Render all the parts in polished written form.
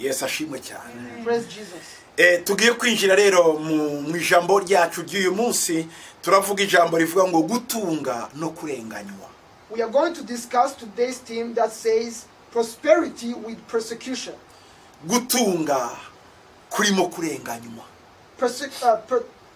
Yesu ashimwe cyane. Praise Jesus. Tugiye kwinjira rero mu ijambo ryacu ry'uyu munsi, turavuga ijambo rivuga ngo gutunga no kurenganywa. We are going to discuss today's theme that says prosperity with persecution. Gutunga kurimo kurenganywa.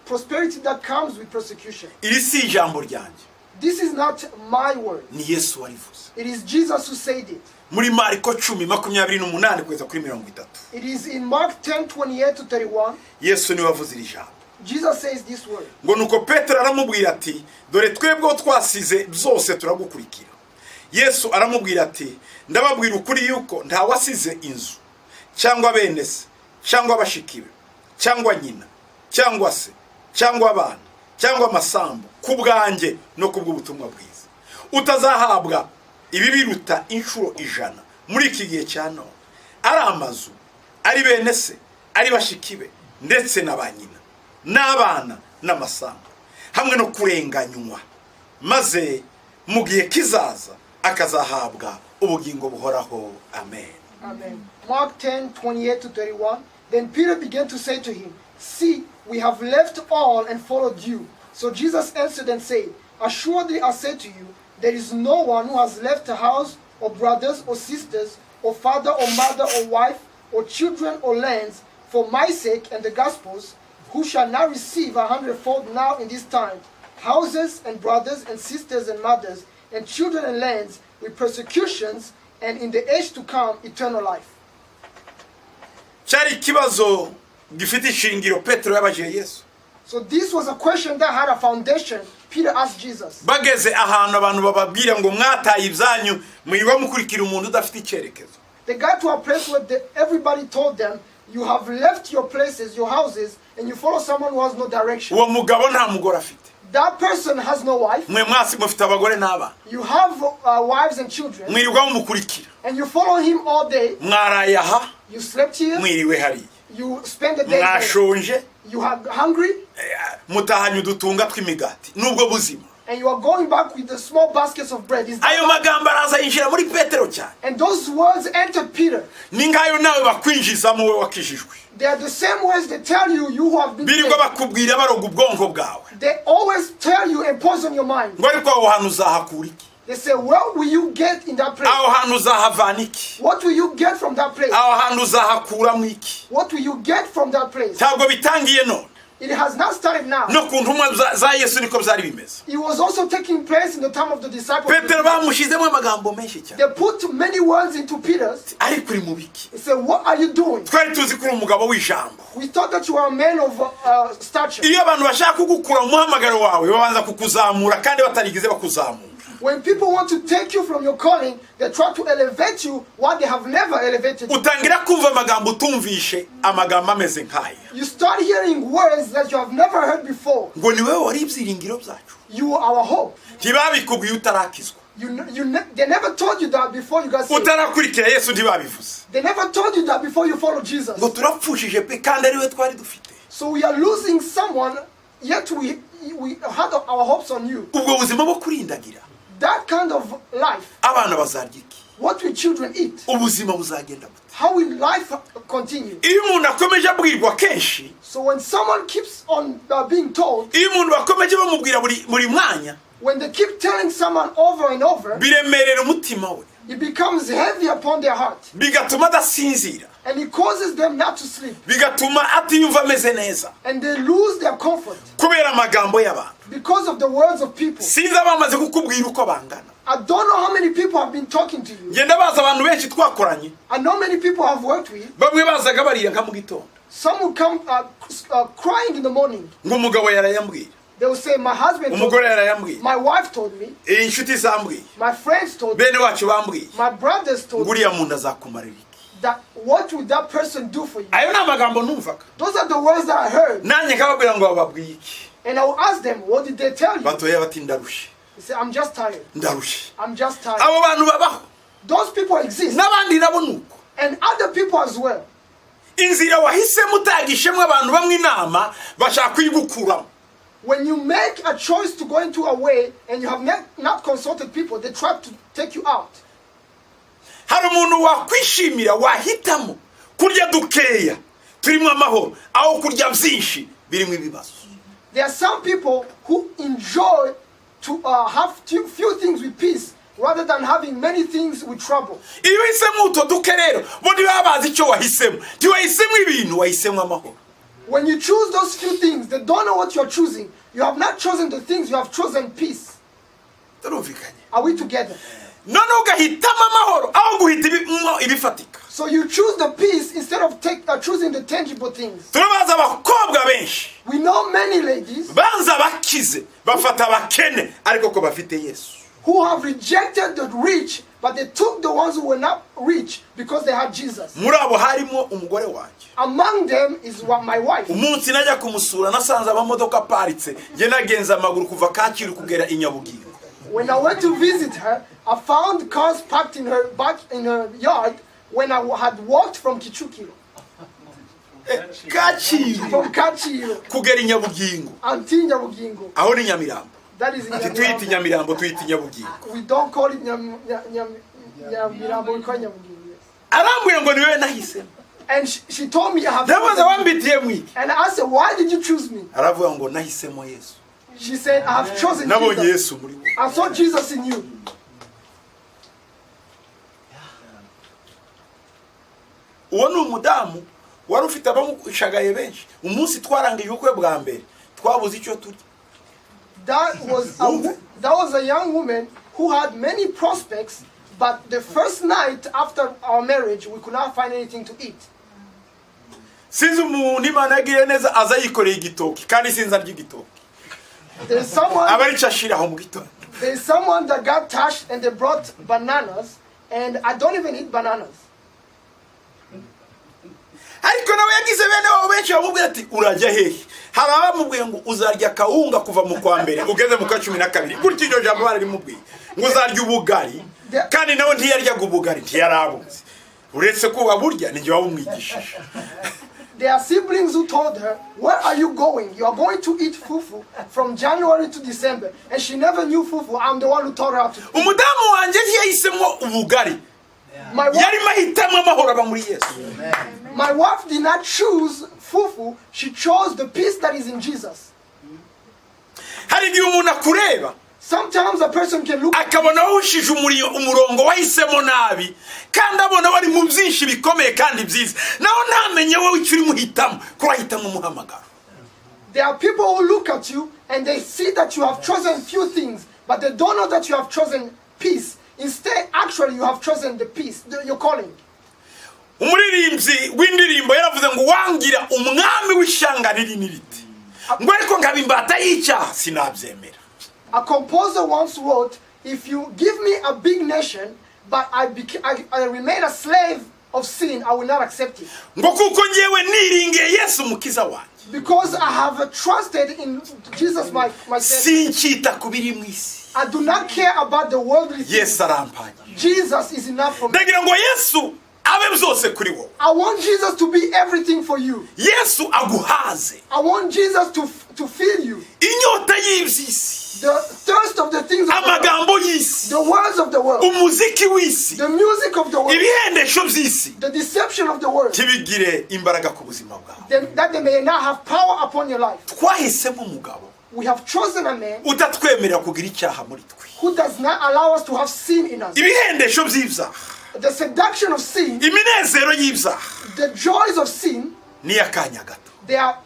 Prosperity that comes with persecution. Iri si ijambo ryanjye. This is not my word. Ni Yesu warivuze. It is Jesus who said it. Muri Mariko 10:28 kugeza kuri 30. It is in Mark 10:28-31. Yesu ni wavuze iri jambo. Jesus says this word. Ngo nuko Petero aramubwira ati, dore twebwe twasize byose turagukurikira. Yesu aramubwira ati, ndababwira ukuri yuko nta wasize inzu cyangwa bene se cyangwa abashikiwe cyangwa nyina cyangwa se cyangwa abana cyangwa amasambu kubwanjye no kubw'ubutumwa bwiza utazahabwa ibi biruta inshuro 100 muri iki gihe cya none, ari amazu, ari bene se, ari bashikibe ndetse n'abanyina n'abana n'amasambu hamwe no kurenganywa, maze mu gihe kizaza akazahabwa ubugingo buhoraho. Amen. Amen. Mark 10:28-31. Then Peter began to say to him, "See, we have left all and followed you." So Jesus answered and said, "Assuredly I say to you, there is no one who has left a house or brothers or sisters or father or mother or wife or children or lands for my sake and the gospel's, who shall not receive 100-fold now in this time, houses and brothers and sisters and mothers and children and lands with persecutions, and in the age to come eternal life." Cyari kibazo gifite ishingiro Petero yabajije Yesu. So this was a question that had a foundation. Peter asked Jesus. Bageze ahantu abantu bababwira ngo mwataye ibyanyu mwiba mukurikira umuntu udafite icyerekezo. They got to a place where everybody told them, you have left your places, your houses, and you follow someone who has no direction. Uwo mugabo nta mugore afite. That person has no wife. Mwe mwasi mufite abagore n'abana. You have wives and children. Mwirirwa mukurikira. And you follow him all day. Mwaraye aha. You slept here. Mwiriwe hari. You spend the day there. Mwashonje. You are hungry. Mutahanye udutunga tw'imigati. Nubwo buzima. And you are going back with the small baskets of bread. Ayo magambo araza yinjira muri Petero cyane. And those words entered Peter. Ningayo nawe bakwinjiza mu we wakijijwe. They are the same words they tell you who have been Birirwa bakubwira baroga ubwonko bwawe. They always tell you and poison your mind. Ngo ariko aho hantu uzahakura iki? They say, where will you get in that place? Aho hantu uzahavana iki? What will you get from that place? Aho hantu uzahakuramo iki? What will you get from that place? Ntabwo bitangiye none. It has not started now. No ku ntumwa za Yesu niko byari bimeze. It was also taking place in the time of the disciples. Petero bamushizemo amagambo menshi cyane. They put many words into Peter's. Ari kuri mubiki. They said, what are you doing? Twari tuzi kuri umugabo w'ijambo. We thought that you were a man of stature. Iyo abantu bashaka kugukura umuhamagaro wawe babanza kukuzamura kandi batarigize bakuzamura. When people want to take you from your calling, they try to elevate you while they have never elevated you. Utangira kumva amagambo utumvishe, amagambo ameze nkaya. You start hearing words that you have never heard before. Ngo ni wewe wari ibyiringiro byacu. You are our hope. Ntibabikubwiye utarakizwa. They never told you that before you got saved. Utarakurikira Yesu ntibabivuze. They never told you that before you follow Jesus. Ngo turapfushije pe kandi ari we twari dufite. So we are losing someone, yet we had our hopes on you. Ubwo buzima bwo kurindagira. That kind of life. Abana bazarya iki? What will children eat? Ubuzima buzagenda bute? How will life continue? Iyo umuntu akomeje abwirwa kenshi. So when someone keeps on being told. Iyo umuntu bakomeje bamubwira buri mwanya. When they keep telling someone over and over. Biremerera umutima we. It becomes heavy upon their heart. Bigatuma adasinzira. And it causes them not to sleep. Bigatuma atiyumva ameze neza. And they lose their comfort. Kubera amagambo y'abantu. Because of the words of people. Sinzi abamaze kukubwira uko bangana. I don't know how many people have been talking to you. Ngenda baza abantu benshi twakoranye. I know many people have worked with. Bamwe bazaga bariya nka mu gitondo. Some will come crying in the morning. Ngo umugabo yarayambwira. They will say, my husband told Umugore yarayambwira. my wife told me. Inshuti zambwiye. My friends told me. Bene wacu bambwiye. My brothers told me. Nguriya muntu azakumarira iki? That what would that person do for you? Ayo ni amagambo numvaga. Those are the words that I heard. Nanjye kababwira ngo bababwiye iki? And I will ask them, what did they tell you? Batoya bati ndarushe. They say, I'm just tired. Ndarushe. I'm just tired. Abo bantu babaho. Those people exist. N'abandi nabo nuko. And other people as well. Inzira wahisemo utagishemwe abantu bamwe inama bashaka kuyigukuramo. When you make a choice to go into a way and you have not consulted people, they try to take you out. Hari umuntu wakwishimira wahitamo kurya dukeya turimo amahoro aho kurya byinshi birimo ibibazo. There are some people who enjoy to have few things with peace rather than having many things with trouble. Iyo wahisemo uto duke rero bo ntibaba bazi icyo wahisemo, ntiwahisemo ibintu, wahisemo amahoro. When you choose those few things, they don't know what you're choosing. You have not chosen the things, you have chosen peace. Turumvikanye? Are we together? None ugahitamo amahoro aho guhita ibifatika. So you choose the peace instead of choosing the tangible things. Turabaza abakobwa benshi We know many ladies banza bakize bafata abakene ariko ko bafite Yesu. who have rejected the rich, but they took the ones who were not rich because they had Jesus. Muri abo harimo umugore wanjye. Among them is my wife. Umunsi najya kumusura nasanze abamodoka aparitse, nge nagenza amaguru kuva Kacyiru kugera i Nyabugingo. When I went to visit her, I found cars parked in her yard when I had walked from Kichukiro. Kacyiru From Kacyiru kugera i Nyabugingo. until Nyabugingo. Aho ni Nyamirambo. That is in Tuyita Nyamirambo. Nyamirambo, tuyita Nyabugingo. We don't call it Nyamirambo, we call it Nyabugingo. Yes. Arambwira ngo niwe nahisemo. And she told me I have Ndabaza chosen you. wambitiye mwiki. And I asked her, why did you choose me? Aravuga ngo nahisemo Yesu. She said, I have chosen Nabonye Jesus. Yesu muri we. I saw Jesus in you. Uwo ni umudamu wari ufite abamushagaye benshi. Umunsi twarangiye ubukwe bwa mbere twabuze icyo turya. That was a young woman who had many prospects, but the first night after our marriage, we could not find anything to eat. Sinzi umuntu Imana yagiriye neza aza yikoreye igitoki kandi sinzi arya igitoki. There's someone Abarica ashiraho mu gitondo. that got touched and they brought bananas, and I don't even eat bananas. Ariko nawe yagize bene wabo benshi bamubwira ati urajya hehe. Hari abamubwiye ngo uzarya kawunga kuva mu kwa mbere ugeze mu kwa 12. Gutyo iryo jambo bararimubwiye. Ngo uzarya ubugari kandi nawe ntiyaryaga ubugari ntiyarabuze. Uretse ko waburya ni jya wumwigishije. There are siblings who told her, where are you going? You are going to eat fufu from January to December. And she never knew fufu. I'm the one who taught her how to eat. Umudamu wanje ntiyahisemo ubugari. My Yari mahitamo amahoro aba muri Yesu. wife did not choose fufu. She chose the peace that is in Jesus. Hari igihe umuntu akureba Sometimes a person can look akabona wushije umurongo wahisemo nabi kandi abona wari mu byinshi bikomeye kandi byiza naho ntamenye wowe icyo uri muhitamo kurahitamo umuhamagaro. There are people who look at you and they see that you have chosen few things, but they don't know that you have chosen peace. Instead, actually, you have chosen the peace, your calling. Umuririmbyi w'indirimbo yaravuze ngo wangira umwami w'ishanga riri niriti ngo ariko ngabimbata y'icyaha sinabyemera. A composer once wrote, if you give me a big nation, but I remain a slave of sin, I will not accept it. Ngo kuko ngewe niringiye Yesu umukiza wanjye. Because I have trusted in Jesus my Savior. Sincyita ku biri mu isi. I do not care about the worldly things. Yesu arampanye. Jesus is enough for me. Ndagira ngo Yesu abe byose kuri wowe. I want Jesus to be everything for you. Yesu aguhaze. I want Jesus to fill you. Inyota y'ibyisi. The thirst of the things of the world. Amagambo y'isi. The words of the world. Umuziki w'isi. The music of the world. Ibihendesho by'isi. The deception of the world. Tibigire imbaraga ku buzima bwawe. That they may not have power upon your life. Twahisemo umugabo We have chosen a man utatwemerera kugira icyaha muri twe. who does not allow us to have sin in us. Ibihendesho by'ibyaha. The seduction of sin, Iminezero y'ibyaha. the joys of sin, Ni akanya gato. they are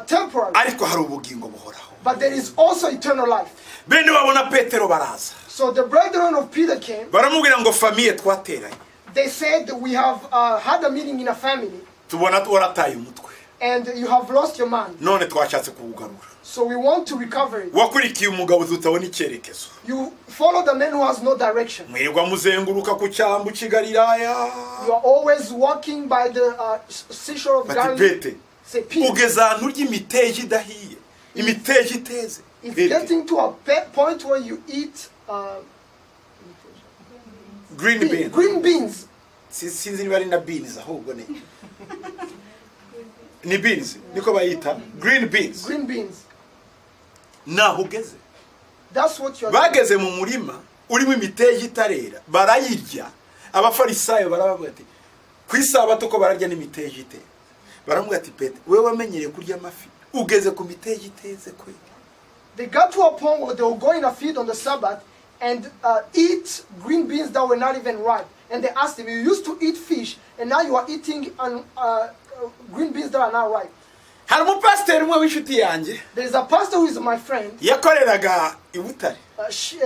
temporary. Ariko hari ubugingo buhoraho. But there is also eternal life. Bene babona Petero baraza. So the brethren of Peter came. Baramubwira ngo famiye twateranye. They said, we have had a meeting in a family, Tubona warataye umutwe. and you have lost your mind. None twashatse kuwugarura. So we want to recover it. Wakurikiye umugabo tutabona icyerekezo. You follow the man who has no direction. Mwirwa muzenguruka ku cyambu cy'Igalilaya. You are always walking by the seashore of Bati Galilee. Pete. Say, Peter, Ugeza ahantu urya imiteja idahiye. Imiteja iteze. it's Pete. getting to a point where you eat Green bean. green beans. Sinzi niba ari na beans ahubwo ni. Ni beans. Niko bayita. Green beans. Green beans. Naho ugeze. That's what you're doing. Bageze mu murima urimo imiteja itarera barayirya. Abafarisayo barabavuga ati ku isabato ko bararya n'imiteja iteze. Baramubwira ati Petero, wewe wamenyereye kurya amafi ugeze ku miteja iteze kweli? They got to a point where they were going to feed on the Sabbath and eat green beans that were not even ripe. And they asked him, you used to eat fish, and now you are eating green beans that are not ripe. Hari umupasiteri umwe w'inshuti yanjye. There is a pastor who is my friend. Yakoreraga i Butare.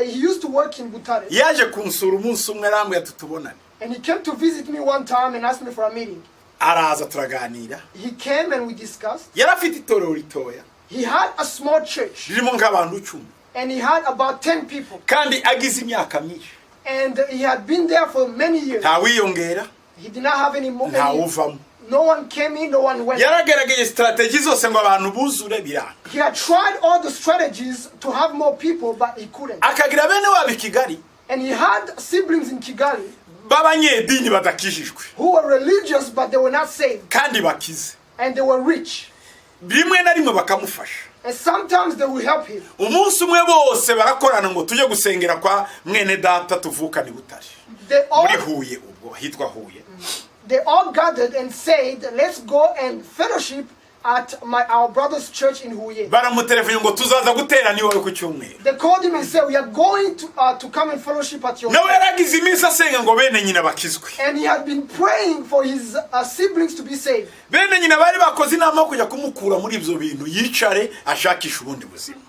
He used to work in Butare. Yaje kunsura umunsi umwe arambwira tutubonane. And he came to visit me one time and asked me for a meeting. Araza turaganira. He came and we discussed. Yari afite itorero ritoya. He had a small church. Ririmo nk'abantu 10. And he had about 10 people. Kandi agize imyaka myinshi. And he had been there for many years. Nta wiyongera. He did not have any more. Nta uvamo. No one came in, no one went. Yaragerageje strategy zose ngo abantu buzure biranga. He had tried all the strategies to have more people, but he couldn't. Akagira bene wabo Kigali. And he had siblings in Kigali Babanyedini badakijijwe. who were religious, but they were not saved. Kandi bakize. And they were rich. Rimwe na rimwe bakamufasha. And sometimes they will help him. Umunsi umwe bose barakorana ngo tujye gusengera kwa mwene data tuvukana i Butare. Muri Huye ubwo hitwa Huye. They all gathered and said, let's go and fellowship at our brother's church in Huye. Baramutelefone ngo tuzaza guterana iwawe ku cyumweru. They called him and said, we are going to come and fellowship at your church. Nawe yaragize iminsi asenga ngo bene nyina bakizwe. And he had been praying for his siblings to be saved. Bene nyina bari bakoze inama kujya kumukura muri ibyo bintu yicare ashakisha ubundi buzima.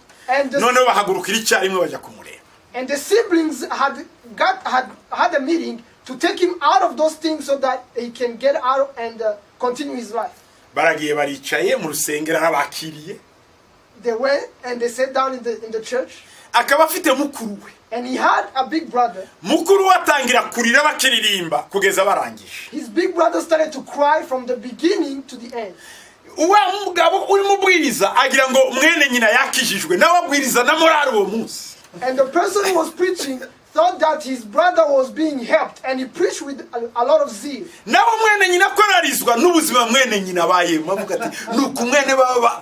None bahagurukira icyarimwe bajya kumureba. And the siblings had a meeting to take him out of those things so that he can get out and continue his life. Baragiye baricaye mu rusengero arabakiriye. They went and they sat down in the church. Akaba afite mukuru we. And he had a big brother. Mukuru watangira kurira bakiririmba kugeza barangije. His big brother started to cry from the beginning to the end. Uwa mugabo uri mubwiriza agira ngo mwene nyina yakijijwe nawe abwiriza na morali uwo munsi. And the person who was preaching thought that his brother was being helped, and he preached with a lot of zeal. Nawe mwene nyina korarizwa n'ubuzima mwene nyina baye mavuga ati nuko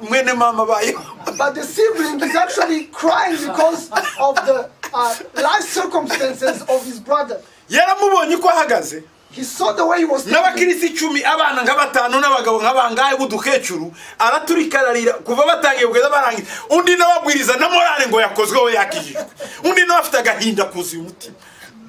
mwene mama baye. But the sibling is actually crying because of the life circumstances of his brother. Yaramubonye ko ahagaze. He saw the way he was standing. N'abakirisi 10 abana nk'abatanu n'abagabo nk'abangahe budukecuru araturikararira kuva batangiye kugeza barangiza. Undi nababwiriza na morale ngo yakozweho yakijijwe. Undi nafite agahinda kuzuye umutima.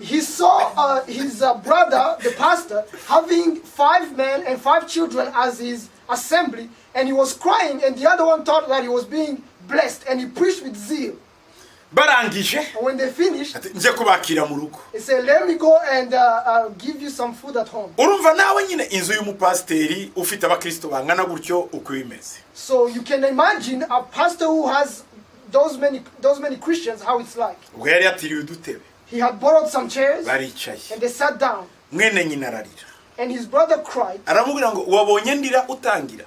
He saw his brother, the pastor, having 5 men and 5 children as his assembly, and he was crying, and the other one thought that he was being blessed, and he preached with zeal. Barangije. And when they finished, nje kubakira mu rugo. he said, let me go and give you some food at home. Urumva nawe nyine inzu y'umupasiteri ufite abakristo bangana gutyo uko bimeze. So you can imagine a pastor who has those many Christians, how it's like. Ubwo yari yatiriwe udutebe. He had borrowed some chairs, Baricaye. and they sat down. Mwene nyina ararira. And his brother cried. Aramubwira ngo wabonye ndira utangira.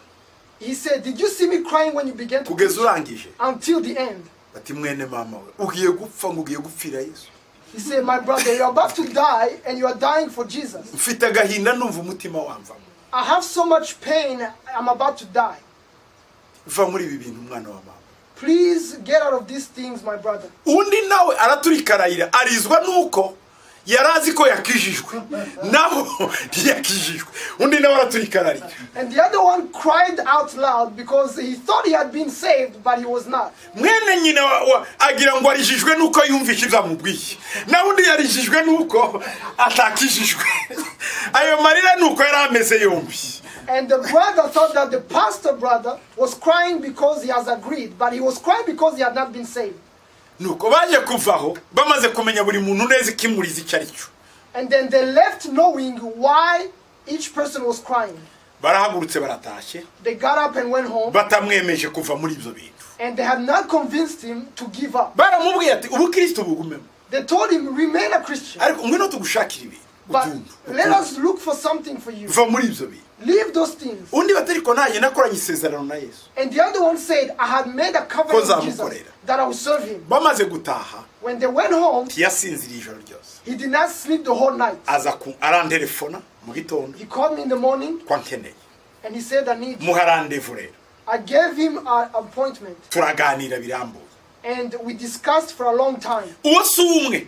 He said, did you see me crying when you began to preach? Kugeza urangije. Until the end. Bati mwene mama we ugiye gupfa ngo ugiye gupfira Yesu. He said, my brother, you're about to die, and you are dying for Jesus. Mfite agahinda numva umutima wamvamo. I have so much pain, I'm about to die. Va muri ibi bintu mwana wa mama. Please get out of these things, my brother. Undi nawe araturikarayira arizwa nuko yarazi ko yakijijwe. Naho ntiyakijijwe. Undi nawe araturikararira. And the other one cried out loud because he thought he had been saved, but he was not. Mwene nyina agira ngo arijijwe nuko yumvisha ibyamubwiye. Na undi yarijijwe nuko atakijijwe. Ayo marira nuko yarameze yombi. And the brother thought that the pastor brother was crying because he has agreed, but he was crying because he had not been saved. Nuko baje kuvaho bamaze kumenya buri muntu neza ikimuriza icarico. And then they left knowing why each person was crying. Barahagurutse baratashye. They got up and went home. Batamwemeje kuva muri ibyo bintu. And they had not convinced him to give up. Baramubwiye ati ubu Kristo bugumemo. They told him, remain a Christian. Ariko ngwino tugushakira ibintu. But let us look for something for you. Va muri ibyo bintu. Leave those things. Undi batariko naje nakoranye isezerano na Yesu. And the other one said, I had made a covenant with Jesus that I would serve him. Bamaze gutaha. When they went home, Tiyasinzira ijoro ryose. he did not sleep the whole night. Aza ku arantelefona mu gitondo. He called me in the morning Kwa nkeneye. and he said, I need you. Muha rendezvous rero. I gave him an appointment Turaganira birambuye. and we discussed for a long time. Uwo si umwe.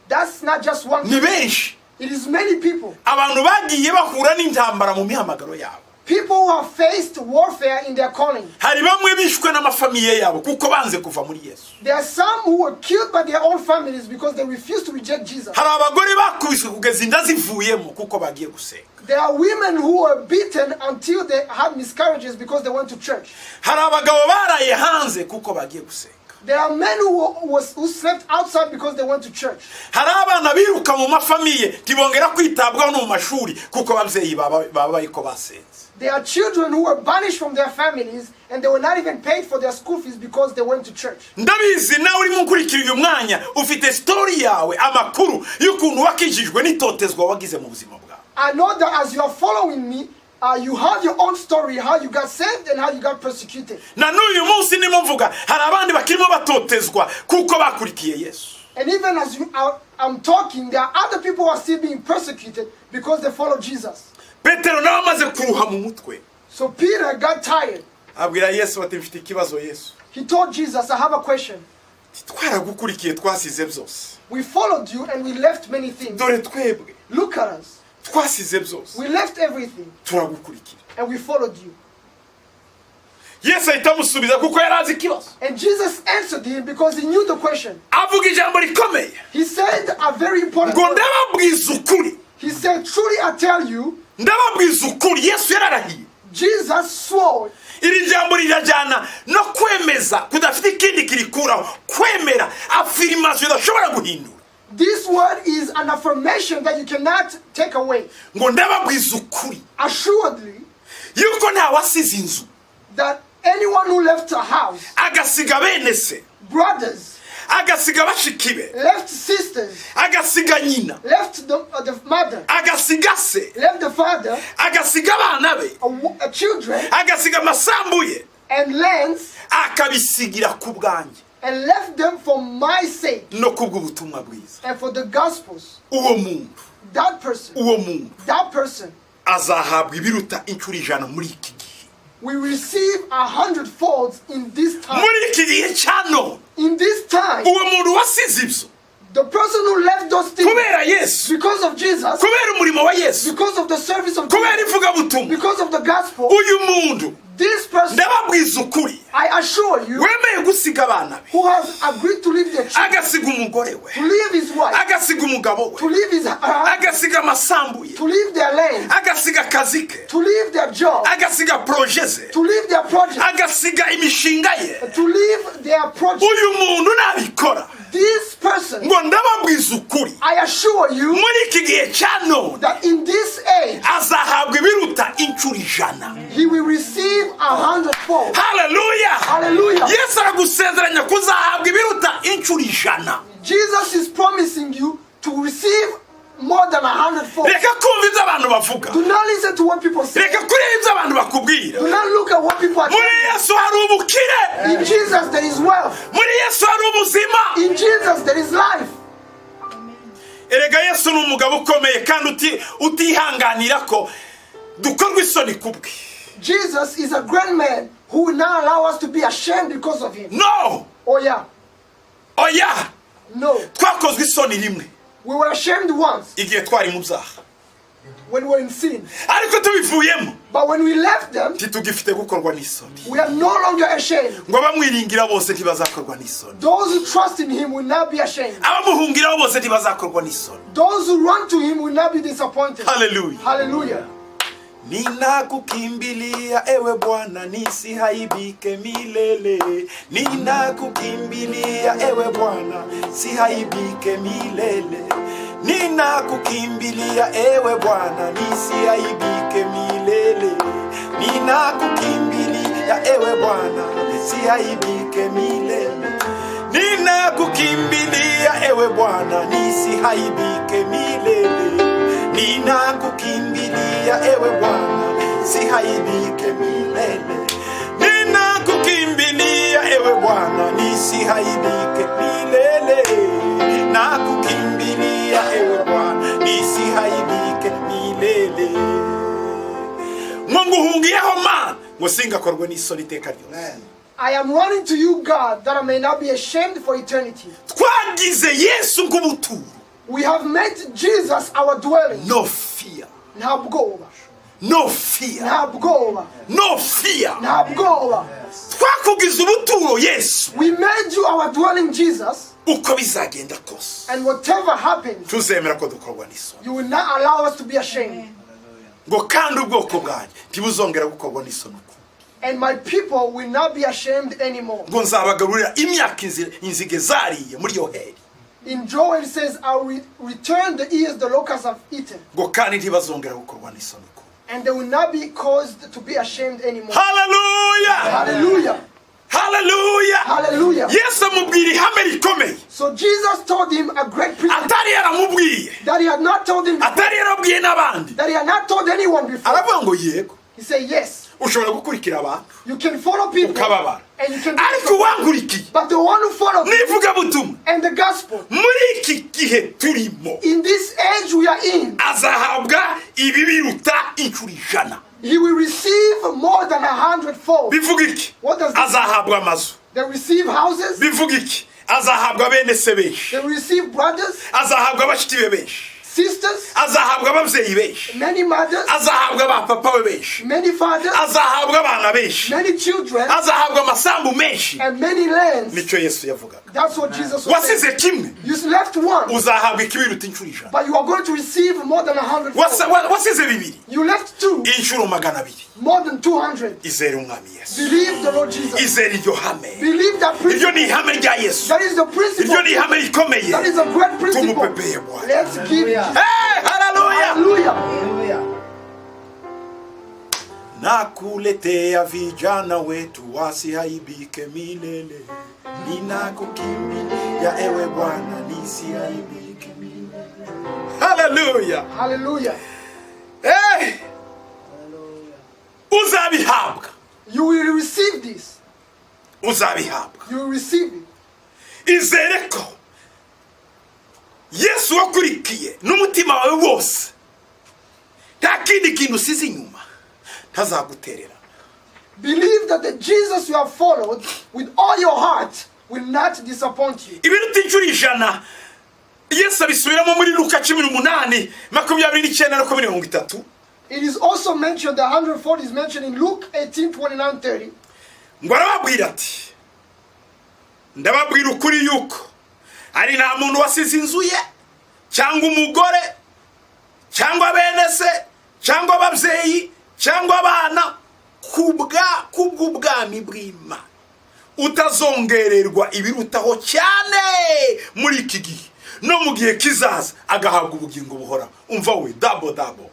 That's not just one. Ni benshi. It is many people. abantu bagiye bahura n'intambara mu mihamagaro yabo. People who have faced warfare in their calling. Hari bamwe bishwe n'amafamiye yabo kuko banze kuva muri Yesu. There are some who were killed by their own families because they refused to reject Jesus. Hari abagore bakubiswe kugeza inda zivuyemo kuko bagiye gusenga. There are women who were beaten until they had miscarriages because they went to church. Hari abagabo baraye hanze kuko bagiye gusenga. There are men who slept outside because they went to church. Hari abana biruka mu mafamiye tibongera kwitabwaho no mu mashuri kuko abavyeyi baba bayiko basenze. There are children who were banished from their families and they were not even paid for their school fees because they went to church. Ndabizi nawe uri munkurikira uyu mwanya ufite story yawe amakuru y'ukuntu wakijijwe n'itotezwa wagize mu buzima bwawe. I know that as you are following me, you have your own story, how you got saved and how you got persecuted. Na n'uyu munsi ndimo mvuga hari abandi bakirimo batotezwa kuko bakurikiye Yesu. And even as I'm talking, there are other people who are still being persecuted because they follow Jesus. Petero nawe amaze kuruha mu mutwe. So Peter got tired. Abwira Yesu ati mfite ikibazo Yesu. He told Jesus, I have a question. Twaragukurikiye twasize byose. We followed you and we left many things. Dore twebwe. Look at us. Twasize byose. We left everything. Turagukurikira. And we followed you. Yesu ahita amusubiza kuko yari azi ikibazo. And Jesus answered him because he knew the question. Avuga ijambo rikomeye. He said a very important Ngo word. ndababwiza ukuri. He said, truly I tell you, ndababwiza ukuri. Yesu yararahiye. Jesus swore. Iri jambo rirajyana no kwemeza kudafite ikindi kirikuraho. Kwemera affirmation idashobora guhindura. This word is an affirmation that you cannot take away. Ngo ndababwiza ukuri. Assuredly, yuko nta wasize inzu. that anyone who left a house, agasiga bene se, brothers, agasiga bashiki be, left sisters, agasiga nyina, left the mother, agasiga se, left the father, agasiga abana be, children, agasiga amasambu ye, and lands, akabisigira ku bwanjye, and left them for my sake no kubw'ubutumwa bwiza. and for the gospels. Uwo muntu, That person azahabwa ibiruta inshuro 100 muri iki gihe. will receive 100-fold in this time. Muri iki gihe cyano, In this time, uwo muntu wasize ibyo the person who left those things kubera Yesu, because of Jesus, kubera umurimo wa Yesu, because of the service of kubera Jesus, ivugabutumwa, because of the gospel, uyu muntu this person, ndababwiza ukuri, I assure you, wemeye gusiga abana be, who has agreed to leave their children, agasiga umugore we, to leave his wife, agasiga umugabo to we, leave his agasiga amasambu ye, to leave their land, agasiga akazi ke, to leave their job, agasiga proje ze, to leave their project, agasiga imishinga ye. to leave their project. Uyu muntu nabikora, This person, ngo ndababwiza ukuri, I assure you, muri iki gihe cya none that in this age, azahabwa ibiruta inshuro 100. he will receive 100-fold. Haleluya! Hallelujah. Yesu aragusezeranya kuzahabwa ibiruta inshuro 100. Jesus is promising you to receive more than 100-fold. Reka kumva ibyo abantu bavuga, Do not listen to what people say. reka kureba ibyo abantu bakubwira. Do not look at what people are Muri telling Yesu hari ubukire, you. In Jesus there is wealth. muri Yesu hari ubuzima. In Jesus there is life. Erega Yesu ni umugabo ukomeye kandi utihanganira ko dukorwa isoni kubwe. Jesus is a great man who will not allow us to be ashamed because of him. No, Oh yeah. oya, No. twakozwe isoni rimwe We were ashamed once igihe twari mu byaha, when we were in sin. ariko tubivuyemo But when we left them, ntitugifite gukorwa n'isoni. we are no longer ashamed. Ngo abamwiringira bose ntibazakorwa n'isoni, Those who trust in him will not be ashamed. abamuhungiraho bose ntibazakorwa n'isoni. Those who run to him will not be disappointed. Haleluya! Hallelujah. Ninakukimbilia ewe Bwana nisihaibike milele. Ninakukimbilia ewe Bwana sihaibike milele. Ninakukimbilia ewe Bwana nisihaibike milele. Ninakukimbilia ewe Bwana sihaibike milele. Ninakukimbilia ewe Bwana nisihaibike milele. Ninakukimbilia ewe Bwana sihaibike milele. Ninakukimbilia ewe Bwana nisihaibike milele. Nakukimbilia ewe Bwana nisihaibike milele. Mungu hungiyeho man musinga korwe n'isoni iteka ryose. I am running to you, God, that I may not be ashamed for eternity. Twagize Yesu nk'ubuturo. We have made Jesus our dwelling. No fear. Ntabwoba. No fear. Ntabwoba. No fear. Ntabwoba. Twakugize ubuturo Yesu. We made you our dwelling, Jesus. Uko bizagenda kose. And whatever happens, Tuzemera ko dukorwa n'isoni. you will not allow us to be ashamed. Ngo kandi ubwoko bwanjye ntibuzongera gukorwa n'isoni. And my people will not be ashamed anymore. Ngo nzabagarurira imyaka inzige zariye muri Yoheri. In Joel it says, I will return the years the locusts have eaten. Ngo kandi ntibazongera gukorwa n'isoni. And they will not be caused to be ashamed anymore. Hallelujah! Hallelujah! Hallelujah! Hallelujah! Yesu amubwira ihame rikomeye. So Jesus told him a great principle Atari yaramubwiye. that he had not told him before, Atari yarabwiye n'abandi. that he had not told anyone before. Aravuga ngo yego. He said, yes, Ushobora gukurikira abantu. you can follow people Ukababara. and you can Ariko uwankurikiye. but the one who follows Nivuga butumwa. and the gospel Muri iki gihe turimo. in this age we are in, Azahabwa ibibiruta inshuro 100. he will receive more than 100-fold. Bivuga iki? What does this mean? Azahabwa amazu. They receive houses, Bivuga iki? Azahabwa bene se benshi. they receive brothers, Azahabwa bashiki be benshi. sisters, Azahabwa ababyeyi benshi. many mothers, Azahabwa ba papa we benshi. many fathers, Azahabwa abana benshi. many children, Azahabwa amasambu menshi. and many lands. Nicyo Yesu yavugaga. That's what Jesus was saying. Wasize kimwe. You left one, Uzahabwa ikibiruta inshuro 100. but you are going to receive more than 100. Wasize bibiri. You left two, Inshuro 200. more than 200. Izere umwami Yesu. Believe the Lord Jesus. Izere iryo hame. Believe that Iryo principle. ni ihame rya Yesu. That is the principle. Iryo ni ihame rikomeye. That is a great principle. Tumupepeye Bwana. Let's give. Hey, hallelujah. Hallelujah. Nakuletea vijana wetu wasiaibike milele. Ninakukimbilia ewe Bwana nisiaibike milele. Hallelujah. Hallelujah. Hey! Uzabihabwa. You will receive this. Uzabihabwa. You will receive it. Izere ko Yesu wakurikiye n'umutima wawe wose. Nta kindi kintu usize inyuma. Ntazaguterera. Believe that the Jesus you have followed with all your heart will not disappoint you. Ibiruta inshuro 100 Yesu abisubiramo muri Luka 18:29-30. It is also mentioned, the 140 is mentioned in Luke 18:29-30. Ngo arababwira ati ndababwira ukuri yuko ari nta muntu wasize inzu ye cyangwa umugore cyangwa bene se cyangwa ababyeyi cyangwa abana kubw'ubwami bw'Imana utazongererwa ibirutaho cyane muri iki gihe no mu gihe kizaza agahabwa ubugingo buhora. Umva we double.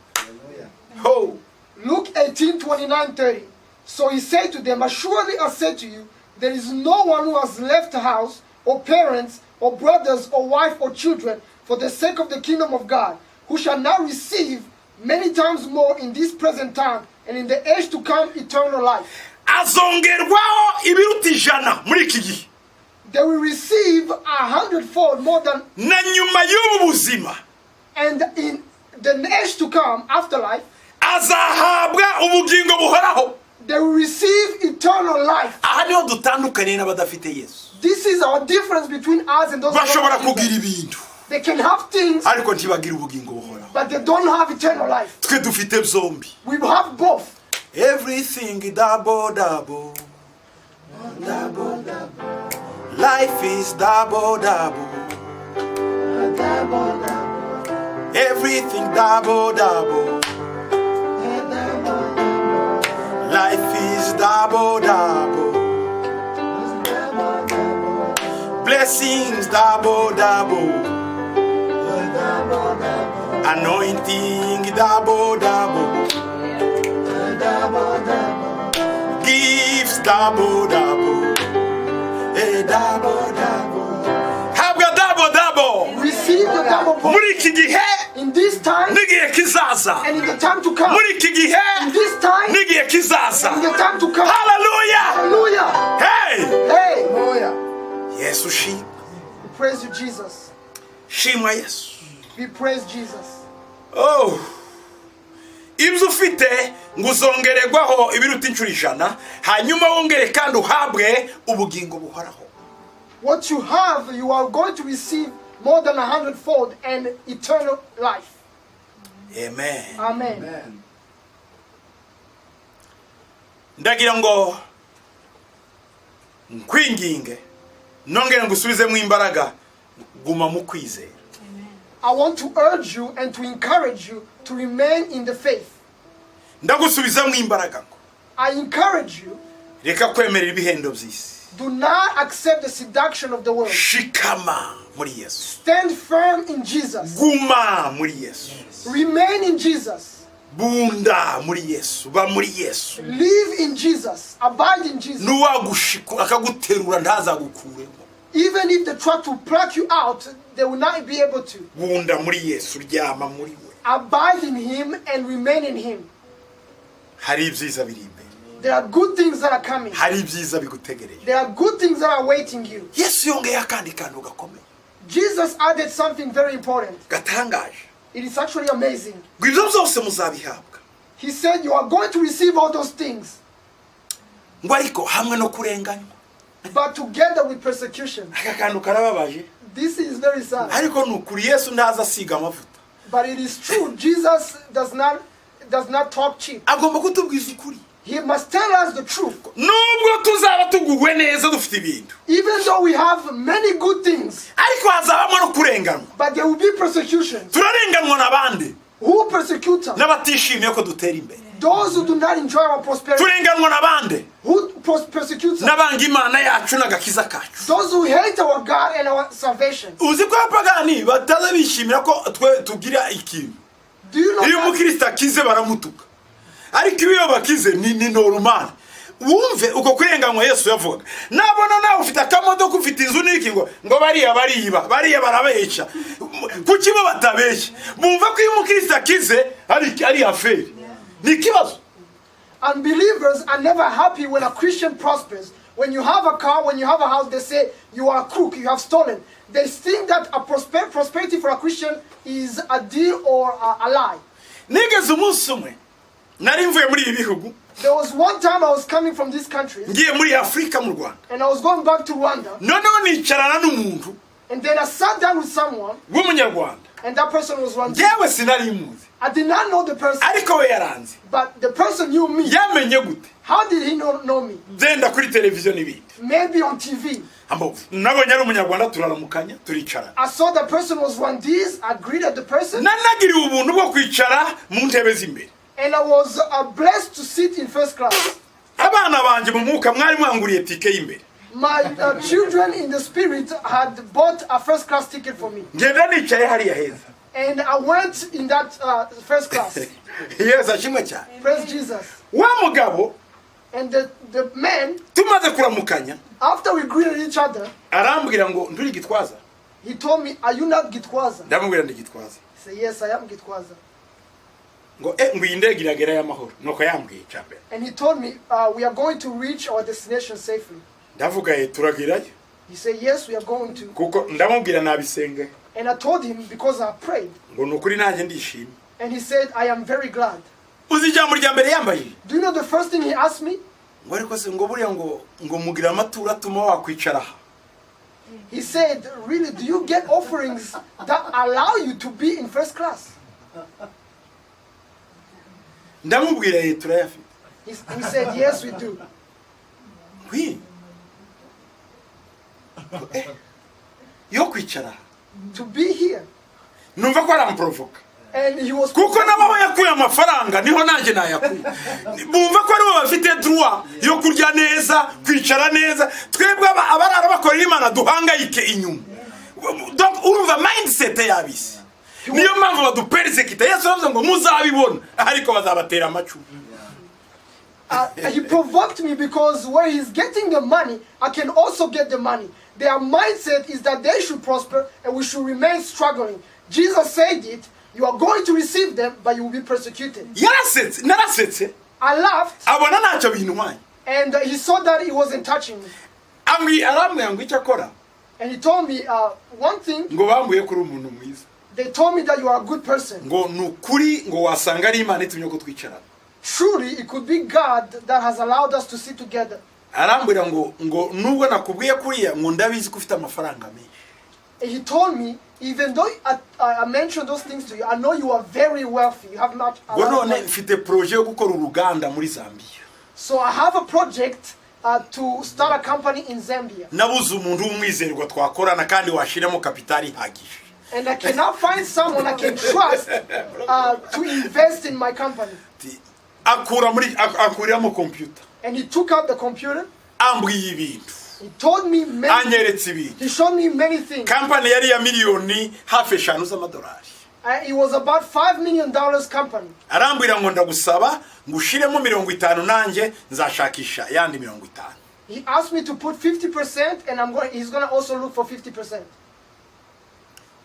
Oh. Luke 18:29-30. So he said to them, "Surely I say to you, there is no one who has left a house or parents or brothers or wife or children for the sake of the kingdom of God, who shall not receive many times more in this present time and in the age to come eternal life." Azongerwaho ibiruta 100 muri iki gihe. They will receive 100-fold more than, Na nyuma y'ubu buzima and in the age to come, afterlife, azahabwa ubugingo buhoraho. they will receive eternal life. Aha niho dutandukanye n'abadafite Yesu. This is our difference between us and those who Bashobora don't have kugira Jesus. ibintu They can have things, ariko ntibagira ubugingo buhoraho. but they don't have eternal life. Twe dufite zombi. We have both. Everything double. Life is double. Everything double. Life is double. Blessings double. Anointing double. Gifts double. Double. Habwa double. Receive the double portion Muri iki gihe in this time n'igihe kizaza. and in the time to come. Muri iki gihe In this time n'igihe kizaza. and in the time to come. Hallelujah. Hallelujah. Hey! Hey. Yesu shimwa. We praise you, Jesus. Shimwa Yesu. We praise Jesus. Oh. Ibyo ufite nguzongererwaho ibiruta inshuro 100 hanyuma wongere kandi uhabwe ubugingo buhoraho. What you have, you are going to receive more than 100-fold and eternal life. Amen. Amen. Ndagira ngo nkwinginge nongere ngusubizemo imbaraga guma mu kwizera. I want to urge you and to encourage you to remain in the faith. Ndagusubizamo imbaraga ngo I encourage you, reka kwemerera ibihendo by'isi. do not accept the seduction of the world. Shikama muri Yesu. Stand firm in Jesus. Guma muri Yesu. Remain in Jesus. Bunda muri Yesu, ba muri Yesu. Live in Jesus. Abide in Jesus. Nuwagushiku akaguterura ntazagukuremo. Even if they try to pluck you out, they will not be able to. Bunda muri Yesu, ryama muri we. Abide in Him and remain in Him. Hari ibyiza biri imbere. There are good things that are coming. Hari ibyiza bigutegereje. There are good things that are awaiting you. Yesu yongeye akandi kantu gakomeye. Jesus added something very important. Gatangaje. It is actually amazing. Ibyo byose muzabihabwa. He said you are going to receive all those things, Ngo ariko hamwe no kurenganywa. but together with persecution. Aka kantu karababaje. This is very sad. Ariko nukuri Yesu ntaza asiga amavuta. But it is true. Jesus does not talk cheap. Agomba kutubwiza ukuri. He must tell us the truth. Nubwo tuzaba tuguwe neza dufite ibintu. Even though we have many good things, Ariko hazabamo no kurenganwa. but there will be persecution. Turarenganwa nabandi. Who persecute us? N'abatishimiye ko dutera imbere. Those who do not enjoy our prosperity. Turenganwa nabandi. Who persecute us? N'abanga Imana yacu n'agakiza kacu. Those who hate our God and our salvation. Uzi ko abapagani bataza bishimira ko twe tugira ikintu. Do you know Iyo that? umukristo akize baramutuka. Ariko iyo bakize ni normal. Wumve uko kurenganywa Yesu yavuga. Nabona nawe ufite akamodoka ufite inzu n'iki ngo bariya barabeshya. Kuki bo batabeshya? Bumva ko iyo umukristo akize ari affaire. Ni kibazo. Unbelievers are never happy when a Christian prospers. When you have a car, when you have a house, they say you are a crook, you have stolen. They think that a prosperity for a Christian is a deal or a lie. Nigeze umunsi umwe nari mvuye muri ibi bihugu. There was one time I was coming from this country Ngiye muri Afrika mu Rwanda. and I was going back to Rwanda, Noneho nicarana n'umuntu and then I sat down with someone w'umunyarwanda. and that person was Rwandan. Yewe sinari muzi. I did not know the person, Ariko we yaranze. but the person knew me. Yamenye gute? How did he know me? Zenda kuri televiziyo n'ibindi. Maybe on TV. Nabonye ari umunyarwanda turaramukanya turicara. I saw the person was Rwandese. I greeted the person. Nanagiriwe ubuntu bwo kwicara mu ntebe z'imbere. And I was blessed to sit in first class. Abana banje mu mwuka mwari mwanguriye tike y'imbere. My children in the spirit had bought a first class ticket for me. Ngenda nicaye hariya heza. And I went in that first class. Yesu ashimwe cyane. Praise Jesus. Wa mugabo And the man, tumaze kuramukanya after we greeted each other, arambwira ngo nduri Gitwaza. he told me, "Are you not Gitwaza?" Ndamubwira ndi Gitwaza. I said, "Yes, I am Gitwaza." Ngo ngwiye indege iragera y'amahoro. Nuko yambwiye cyane. And he told me, "We are going to reach our destination safely." Ndavuga turagerayo. He said, "Yes, we are going to." Kuko ndamubwira nabisenge. And I told him because I prayed. Ngo nukuri nanjye ndishimye. And he said, "I am very glad." Uzi ijambo rya mbere yambaye? Do you know the first thing he asked me? Ngo ariko se ngo buriya ngo mugira amaturo atuma wakwicara. He said, "Really, do you get offerings that allow you to be in first class?" Ndamubwira turayafite. We said, "Yes, we do." Oui. Yo kwicara. To be here. Numva ko aramprovoka. And he was Kuko nabaho yakuye amafaranga niho nanjye nayakuye. Bumva ko aribo bafite droit yo kurya neza, kwicara neza. Twebwe abarara bakorera Imana duhangayike inyuma. Donc urumva mindset yabisi. Niyo mpamvu badupersekita. Yesu yavuze ngo muzabibona ariko bazabatera amacumu. He provoked me because where he's getting the money, I can also get the money. Their mindset is that they should prosper and we should remain struggling. Jesus said it, you are going to receive them, but you will be persecuted. Narasetse. I laughed, Abona ntacyo bintwaye. and he saw that it wasn't touching me. Arambwira ngo icyo akora. And he told me one thing. Ngo bambuye kuri umuntu mwiza. They told me that you are a good person. Ngo nukuri ngo wasanga ari Imana itumye ko twicarana. Truly, it could be God that has allowed us to sit together. Arambwira ngo nubwo nakubwiye kuriya ngo ndabizi ko ufite amafaranga menshi. And he told me, even though I mentioned those things to you, I know you are very wealthy. You have not a ngo lot of none money. mfite projet yo gukora uruganda muri Zambia. So I have a project to start a company in Zambia. Nabuze umuntu w'umwizerwa twakorana kandi washiramo kapitali ihagije. And I cannot find someone I can trust to invest in my company. Akuramo computer. And he took out the computer. Ambwiye ibintu. He told me many Anyeretse ibintu. He showed me many things. Company yari ya miliyoni hafi 5 z'amadolari. It was about $5 million company. Arambwira ngo ndagusaba ngushiremo 50 nanjye nzashakisha yandi 50. He asked me to put 50% and he's going to also look for 50%.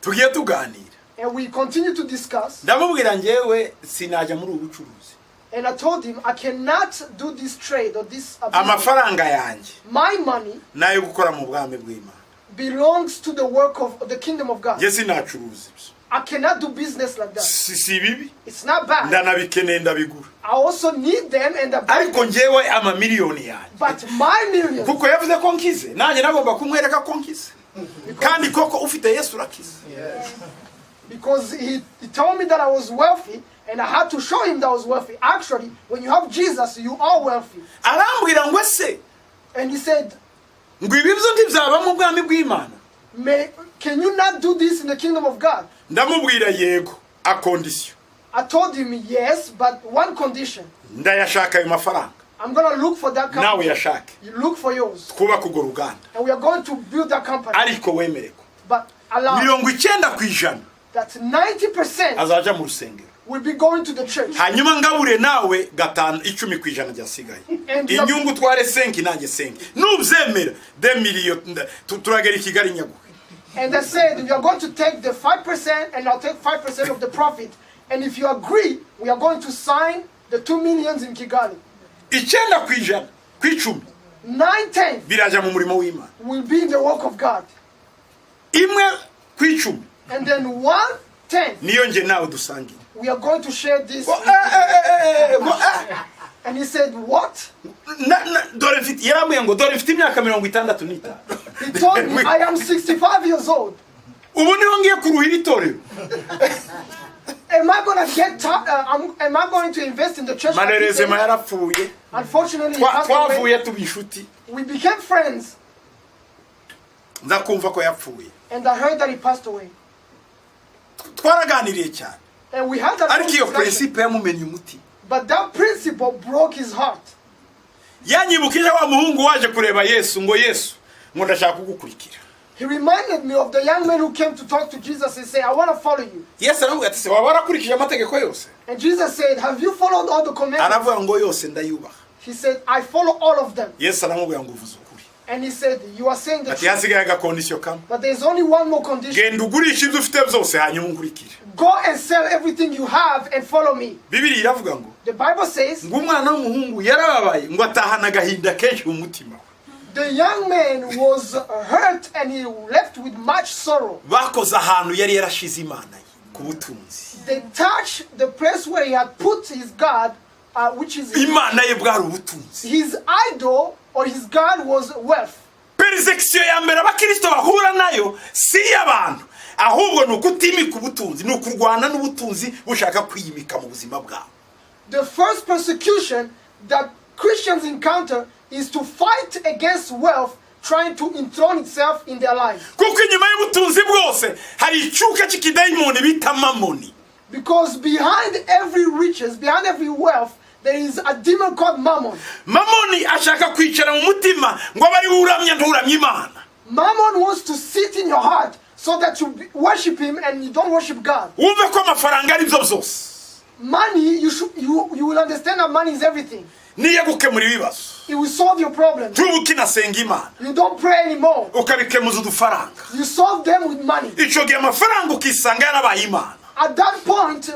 Tugiye tuganira. And we continue to discuss. Ndamubwira ngewe sinajya muri ubucuruzi. And I told him I cannot do this trade or this business. Amafaranga yanjye. My money nayo gukora mu bwami bw'Imana. Belongs to the work of the kingdom of God. Yes, sinacuruza. I cannot do business like that. Si bibi. It's not bad. Ndanabikeneye ndabigura. I also need them and the ariko ngewe ama miliyoni yanjye. But my millions. Kuko yavuze ko nkize nanjye nagomba kumwereka ko nkize. Kandi koko ufite Yesu urakize. Yes. Because he told me that I was wealthy and I had to show him that I was wealthy. Actually, when you have Jesus, you are wealthy. Arambwira ngo ese. And he said, ngo ibibyo ntibizaba mu bwami bw'Imana. Can you not do this in the kingdom of God? Ndamubwira yego a condition. I told him yes, but one condition. Ndayashaka ayo mafaranga. I'm going to look for that company. Nawe yashake. You look for yours. Twubaka urwo ruganda. And we are going to build that company. Ariko wemereko. But allow 90% that 90% azaja mu rusengero. Will be going to the church. Hanyuma ngabure nawe 10% byasigaye. Inyungu tware 5 nanjye 5. Nubyemera 2 million turagera Kigali nyaguhe. And they said we are going to take the 5% and I'll take 5% of the profit. And if you agree, we are going to sign the 2 millions in Kigali. 9% kw'icumi 9/10 biraja mu murimo w'Imana. Will be in the work of God. Imwe kw'icumi. And then 1/10 niyo nje nawe dusangira. We are going to share this. And he said, what? Dore mfite yaramwe ngo dore mfite imyaka 65. He told me I am 65 years old. Ubu niho ngiye kuruhira itorero. Am I going to get am I going to invest in the church? Malheureusement yarapfuye. Unfortunately, he passed away. Twavuye tubishuti. We became friends. Ndakumva ko yapfuye. And I heard that he passed away. Twaraganiriye cyane. And we had that ariko iyo principle yamumenye umuti. But that principle broke his heart. Yanyibukije wa muhungu waje kureba Yesu ngo Yesu ngo ndashaka kugukurikira. He reminded me of the young man who came to talk to Jesus and say, I want to follow you. Yes, aramubwira ati waba warakurikije amategeko yose. And Jesus said, have you followed all the commandments? Aravuga ngo yose ndayubaha. He said, I follow all of them. Yes, aramubwira ngo uvuze ukuri. And he said, you are saying the truth. Ati hasigaye aga condition kamwe. But there's only one more condition. Genda ugurisha ibyo ufite byose hanyuma unkurikire. Go and sell everything you have and follow me. Bibiliya iravuga ngo the Bible says ngo umwana w'umuhungu yarababaye ngo atahana gahinda kenshi mu mutima. The young man was hurt and he left with much sorrow. Bakoze ahantu yari yarashize Imana ku butunzi. They touched the place where he had put his God, which is Imana ye bwari ubutunzi. His idol or his God was wealth. Persecution ya mbere abakristo bahura nayo si y'abantu ahubwo nukutimika ubutunzi nukurwana n'ubutunzi bushaka kwiyimika mu buzima bwabo. The first persecution that Christians encounter is to fight against wealth trying to enthrone itself in their life. Kuko inyuma y'ubutunzi bwose hari icyuka cy'ikidayimoni bita mamoni. Because behind every riches, behind every wealth, there is a demon called Mammon. Mamoni ashaka kwicara mu mutima ngo bari uramye nturamye Imana. Mammon wants to sit in your heart so that you worship him and you don't worship God. Wumve ko amafaranga ari byo byose. Money, you will understand that money is everything. Niye gukemura ibibazo. It will solve your problem. Tubukinasenga Imana. You don't pray anymore. Ukabikemuza udufaranga. You solve them with money. Ico gihe amafaranga ukisanga yarabaye Imana. At that point,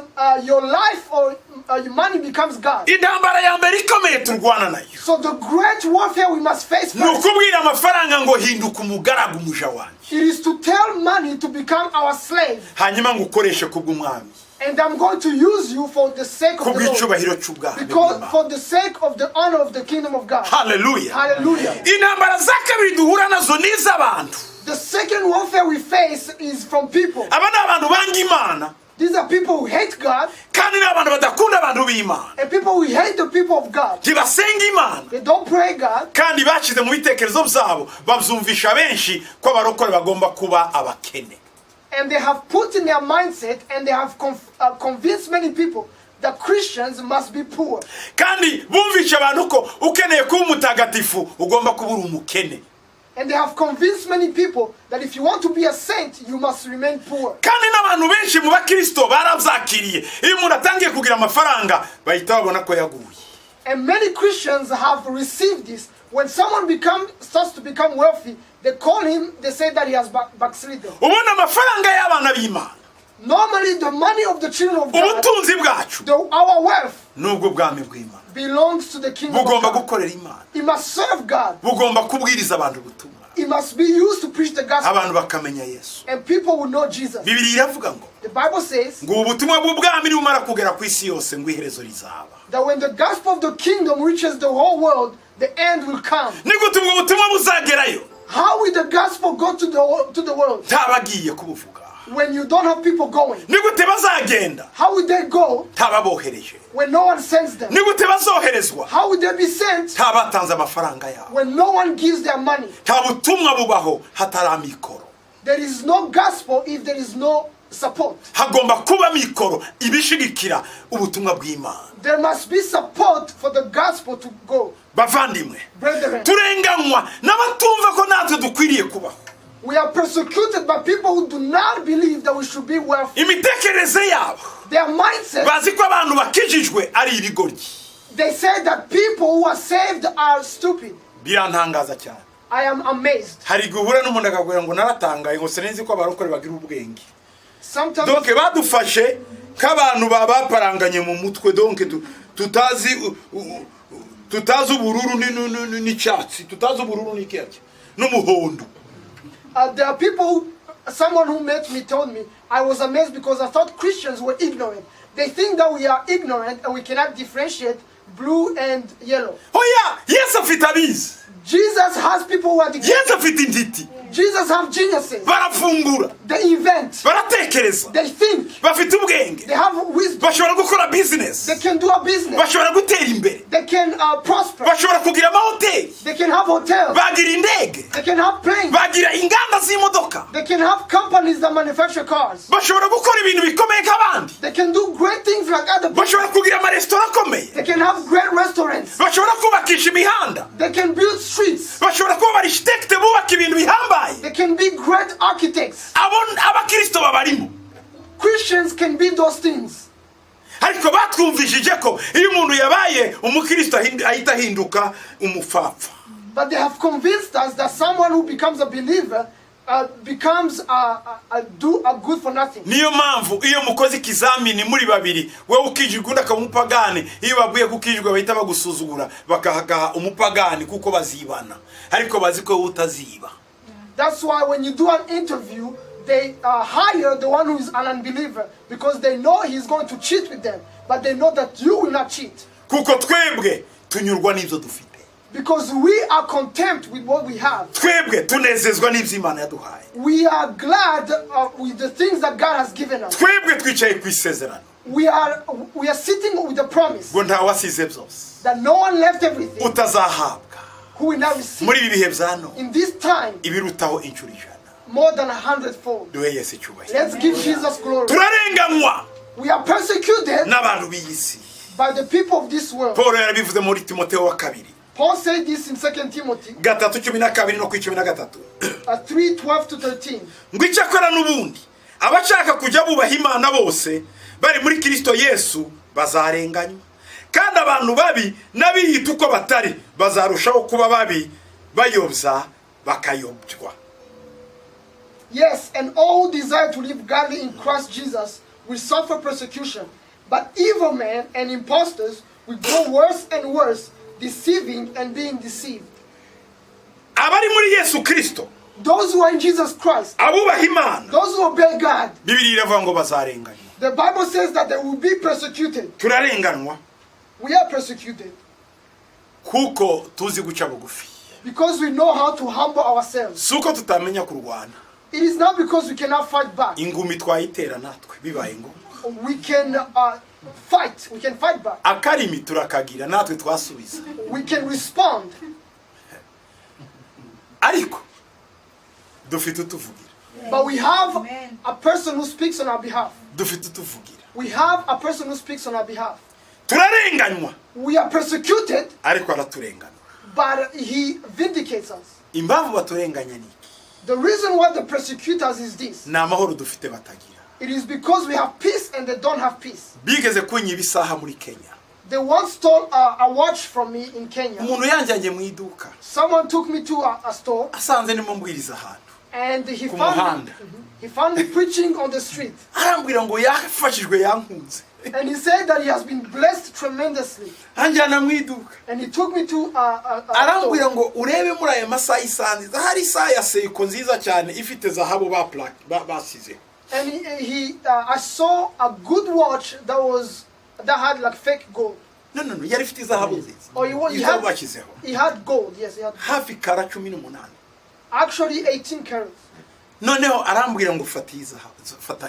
your life or your money becomes God. Idambara ya mbere ikomeye turwana nayo. So the great warfare we must face first. Nukubwira amafaranga ngo hinduka umugaragu umuja wanje. It is to tell money to become our slave. Hanyuma ngukoreshe kubw'umwami. And I'm going to use you for the sake of the Lord. kubw'icyubahiro cy'ubwami Because bw'Imana. for the sake of the honor of the kingdom of God. Hallelujah. Hallelujah. Intambara za kabiri duhura nazo ni iz'abantu. The second warfare we face is from people. Aba ni abantu banga Imana These are people who hate God kandi ni abantu badakunda abantu b'Imana. and people who hate the people of God. Ntibasenga Imana They don't pray God, kandi bashyize mu bitekerezo byabo babyumvisha benshi ko abarokore bagomba kuba abakene. and they have put in their mindset and they have convinced many people that Christians must be poor. Kandi bumvisha abantu ko ukeneye kuba umutagatifu ugomba kuba uri umukene. And they have convinced many people that if you want to be a saint, you must remain poor. Kandi n'abantu benshi mu bakristo barabyakiriye. Iyo umuntu atangiye kugira amafaranga bahita babona ko yaguye. And many Christians have received this. When someone starts to become wealthy, they call him, they say that he has backslidden. Ubundi amafaranga y'abana b'Imana, Normally, the money of the children of God, ubutunzi bwacu our wealth, nubwo bwami bw'Imana. belongs to the kingdom of Bugomba God. gukorera Imana. It must serve God. Bugomba kubwiriza abantu ubutumwa. It must be used to preach the gospel. Abantu bakamenya Yesu. And people will know Jesus. Bibiliya iravuga ngo The Bible says ngo ubutumwa bw'ubwami nibumara kugera ku isi yose ngo iherezo rizaba. that when the gospel of the kingdom reaches the whole world, the end will come. Ni gute ubwo butumwa buzagerayo? How will the gospel go to the world Ntabagiye kubuvuga. when you don't have people going? Ni gute bazagenda? How will they go Ntababohereje. when no one sends them? Ni gute bazoherezwa? How will they be sent Ntabatanze amafaranga yabo. when no one gives their money? Nta butumwa bubaho hatari amikoro. There is no gospel if there is no support. Hagomba kuba mikoro ibishigikira ubutumwa bw'Imana. There must be support for the gospel to go. Bavandimwe, Brethren, turenganywa n'abatumva ko natwe dukwiriye kubaho. we are persecuted by people who do not believe that we should be wealthy. Imitekerereze yabo Their mindset, bazi ko abantu bakijijwe ari ibigoryi. they say that people who are saved are stupid. Birantangaza cyane. I am amazed. Hari guhura n'umuntu akakubwira ngo naratangaye ngo sinzi ko abarokore bagira ubwenge. Sometimes Donc badufashe k'abantu baparanganye mu mutwe donc tutazi ubururu n'icyatsi, tutazi ubururu n'icyatsi n'umuhondo. there are people, someone who met me told me, I was amazed because I thought Christians were ignorant. They think that we are ignorant and we cannot differentiate blue and yellow. Oya, Yesu afite abizi. Jesus has people who are the Yesu afite intiti. Jesus have geniuses. Barafungura, They invent. baratekereza, They think. bafite ubwenge, They have wisdom. bashobora gukora business, They can do a business. bashobora gutera imbere, They can prosper. bashobora kugira amahoteli, They can have hotels. bagira indege, They can have planes. bagira inganda z'imodoka, They can have companies that manufacture cars. bashobora gukora ibintu bikomeye nk'abandi, They can do great things like other people. bashobora kugira amaresitora akomeye, They can have great restaurants. bashobora kubakisha imihanda, They can build streets. bashobora kuba architect bubaka ibintu bihambaye. They can be great architects. Abakristo babarimo. Christians can be those things. Ariko batwumvishije ko iyo umuntu yabaye umukristo ahita ahinduka umupfapfa. But they have convinced us that someone who becomes a believer becomes a good for nothing. Niyo mpamvu iyo mukoze ikizamini muri babiri wewe ukijijwe undi akaba umupagani, iyo baguye kukijijwe bahita bagusuzugura bakahagaha umupagani kuko bazibana, ariko bazi ko utaziba. That's why when you do an interview, they hire the one who is an unbeliever because they know he's going to cheat with them, but they know that you will not cheat. Kuko twebwe tunyurwa n'ibyo dufite. Because we are content with what we have. Twebwe tunezezwa n'ibyo Imana yaduhaye. We are glad with the things that God has given us. Twebwe twicaye ku isezerano. We are sitting with the promise Ngo nta wasize byose. that no one left everything Utazahabwa who will now receive muri ibi bihe bya none in this time ibirutaho inshuro ijana. more than 100-fold. Duhe Yesu icyubahiro. Let's give Jesus glory. Turarenganywa We are persecuted n'abantu b'iyi si. by the people of this world. Paul yarabivuze muri Timoteyo wa kabiri Paul said this in 2 Timothy 3:12 no 13. 3:12-13. Ngo icyakora n'ubundi abashaka kujya bubaha Imana bose bari muri Kristo Yesu bazarenganywa, kandi abantu babi n'abiyita uko batari bazarushaho kuba babi bayobya bakayobywa. Yes, and all who desire to live godly in Christ Jesus will suffer persecution, but evil men and impostors will grow worse and worse, deceiving and being deceived. Abari muri Yesu Kristo, Those who are in Jesus Christ, abubaha Imana, those who obey God, Bibiliya iravuga ngo bazarenganywa. The Bible says that they will be persecuted. turarenganwa We are persecuted kuko tuzi guca bugufi, because we know how to humble ourselves. suko tutamenya kurwana. It is not because we cannot fight back. Ingumi twayitera natwe bibaye ngombwa, We can fight. We can fight back. akarimi turakagira natwe twasubiza, We can respond. ariko dufite utuvugira, But we have a person who speaks on our behalf. dufite utuvugira. We have a person who speaks on our behalf. Turarenganywa We are persecuted, ariko araturenganura. but he vindicates us. Impamvu baturenganya ni iki? The reason why they persecute us is this. Ni amahoro dufite batagira. It is because we have peace and they don't have peace. Bigeze kunyiba isaha muri Kenya, They once stole a watch from me in Kenya. umuntu yanjyanye mu iduka Someone took me to a store asanze ndimo mbwiriza ahantu, and Ku muhanda. he found me preaching on the street. arambwira ngo yafashijwe yankunze, And he said that he has been blessed tremendously. anjyana mu iduka, And he took me to a arambwira store. ngo urebe muri aya masaha isanze hari isaha ya Seiko nziza cyane ifite zahabu basizeho. And I saw a good watch that had like fake gold. No, yari ifite izahabu nziza, Oh, he izahabu bashyizeho had gold. Yes, he had hafi kara 18. actually 18 carats. Noneho arambwira ngo fata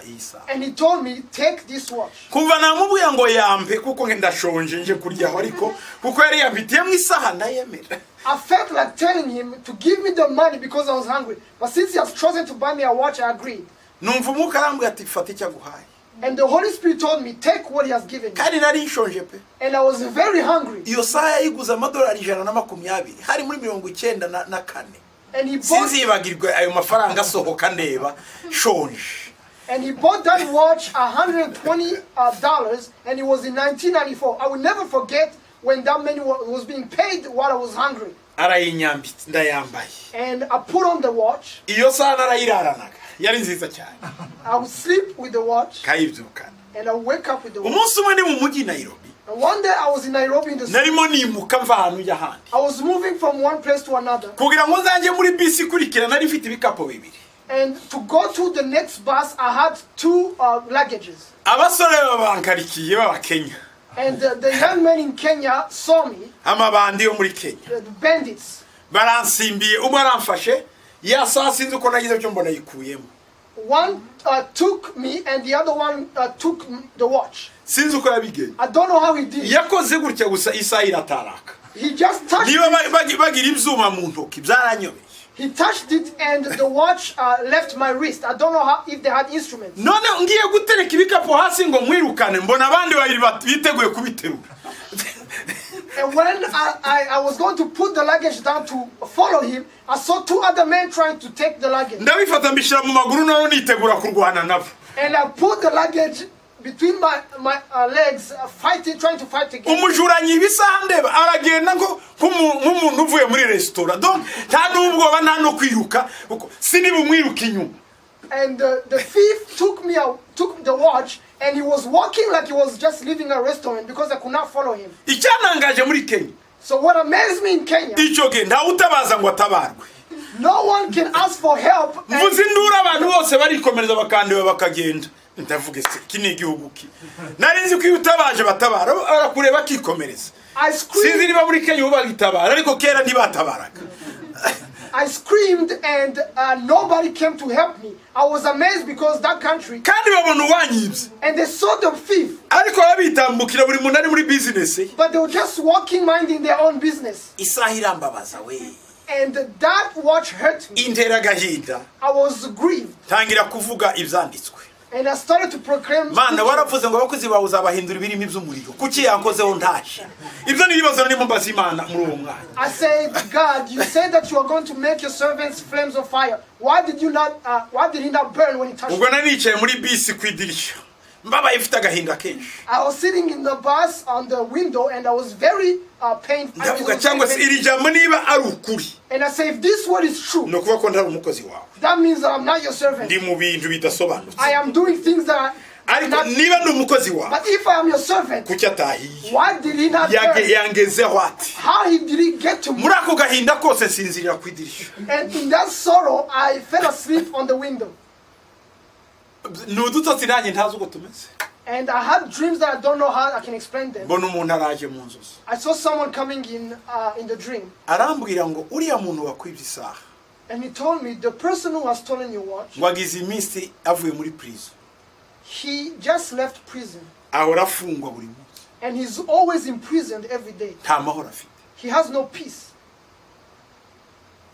iyi saha. And he told me, take this watch. Kumva namubwira ngo yampe kuko ndashonje nje kuryaho, ariko kuko yari yambitiye mu isaha ndayemera. I felt like telling him to give me the money because I was hungry. But since he has chosen to buy me a watch, I agreed. Numva umwuka arambwira ati fata icyo aguhaye. And the Holy Spirit told me, take what he has given me. Kandi nari nshonje pe. And I was very hungry. Iyo saha yayiguze amadolari 120, hari muri 94. And he bought Sinzibagirwe ayo mafaranga asohoka ndeba shonje. And he bought that watch $120, and it was in 1994. I will never forget when that money was being paid while I was hungry. Arayinyambitse ndayambaye. And I put on the watch. Iyo saha narayiraranaga, yari nziza cyane. I would sleep with the watch, Kayibyukana. and I would wake up with the watch. Umunsi umwe ndi mu mujyi Nairobi, And one day I was in Nairobi in the city. narimo nimuka mva ahantu ujya ahandi. I was moving from one place to another. Kugira ngo nzange muri bisi ikurikira nari mfite ibikapo bibiri. And to go to the next bus, I had two luggages. Abasore babankarikiye b'Abakenya, And the young men in Kenya saw me, amabandi yo muri Kenya, the bandits. baransimbiye, umwe aramfashe, ya saha sinzi uko nagize cyo mbona yikuyemo. One took me, and the other one took the watch. Sinzi uko yabigenye. I don't know how he did. Yakoze gutya gusa isaha irataraka. He just touched Niba it. bagira ibyuma mu ntoki byaranyobeye. He touched it, and the watch left my wrist. I don't know if they had instruments. None ngiye gutereka ibikapo hasi ngo mwirukane, mbona abandi babiri biteguye kubiterura. And when I was going to put the luggage down to follow him, I saw two other men trying to take the luggage. Ndabifata mbishira mu maguru naho nitegura kurwana nabo. And I put the luggage between my legs, trying to fight again. Umujuranyi ibisaha ndeba aragenda ngo nk'umuntu uvuye muri restaurant. Donc nta nubwo nta no kwiruka kuko sini bumwiruka inyuma. And the thief took the watch, and he was walking like he was just leaving a restaurant because I could not follow him. Icyanangaje muri Kenya, So what amazed me in Kenya, icyo gihe nta utabaza ngo atabarwe. no one can ask for help. Mvuze induru abantu bose barikomereza bakandeba bakagenda. Ndavuga se iki ni igihugu ki. Nari nzi ko iyo utabaje batabara arakureba akikomereza. I Sinzi screamed, niba muri Kenya ubagitabara ariko kera ntibatabaraga. I screamed, and nobody came to help me. I was amazed because that country, Kandi babona uwanyibye. and they saw the thief, Ariko babitambukira buri muntu ari muri business ye. but they were just walking, minding their own business. Isaha irambabaza we. And that watch hurt me. Intera gahinda. I was grieved, Tangira kuvuga ibyanditswe. and I started to proclaim. Mana waravuze ngo abakozi bawe uzabahindura ibirimi by'umuriro. Kuki yankozeho ntaje? Ibyo ni ibibazo ndimo mbaza Imana muri uwo mwanya. I said, God, you said that you are going to make your servants flames of fire. Why did he not burn when he touched Ubwo me? nari nicaye muri bisi ku idirishya. Mbabaye mfite agahinda kenshi. I was sitting in the bus on the window, and I was very painful. Ndavuga cyangwa se iri jambo niba ari ukuri. And I say, if this word is true, No kuba ko ntari umukozi wawe. that means that I'm not your servant. Ndi mu bintu bidasobanutse. I am doing things that are Ariko not. niba ndi umukozi wawe, But if I am your servant, kuki atahiye? why did he not burn? Yangezeho ati. How did he get to me? Muri ako gahinda kose sinzirira ku idirishya. And in that sorrow, I fell asleep on the window. Ni udutotsi nanjye ntazi uko tumeze. And I had dreams that I don't know how I can explain them. mbona umuntu araje mu nzozi I saw someone coming in the dream. arambwira ngo uriya muntu wakwibye isaha And he told me, the person who has stolen your watch, ngo agize iminsi avuye muri prison he just left prison. ahora afungwa buri munsi And he's always imprisoned every day. nta mahoro afite He has no peace.